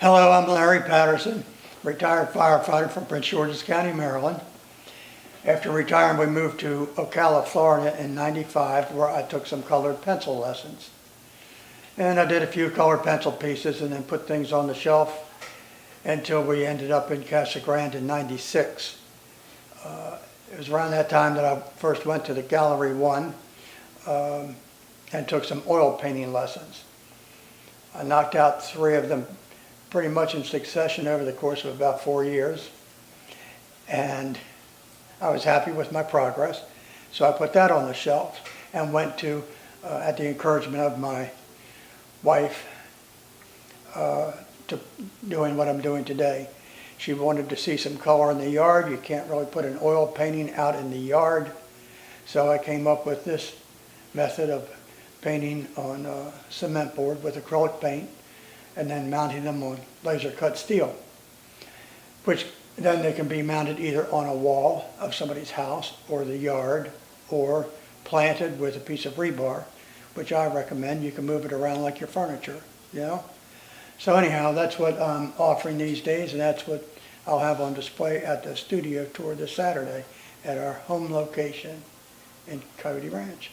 Hello, I'm Larry Patterson, retired firefighter from Prince George's County, Maryland. After retiring, we moved to Ocala, Florida in '95, where I took some colored pencil lessons. And I did a few colored pencil pieces and then put things on the shelf until we ended up in Casa Grande in '96. It was around that time that I first went to the Gallery 1 and took some oil painting lessons. I knocked out 3 of them pretty much in succession over the course of about 4 years, and I was happy with my progress, so I put that on the shelf and went to, at the encouragement of my wife, to doing what I'm doing today. She wanted to see some color in the yard. You can't really put an oil painting out in the yard, so I came up with this method of painting on cement board with acrylic paint and then mounting them on laser cut steel, which then they can be mounted either on a wall of somebody's house or the yard, or planted with a piece of rebar, which I recommend. You can move it around like your furniture, you know? So anyhow, that's what I'm offering these days, and that's what I'll have on display at the studio tour this Saturday at our home location in Coyote Ranch.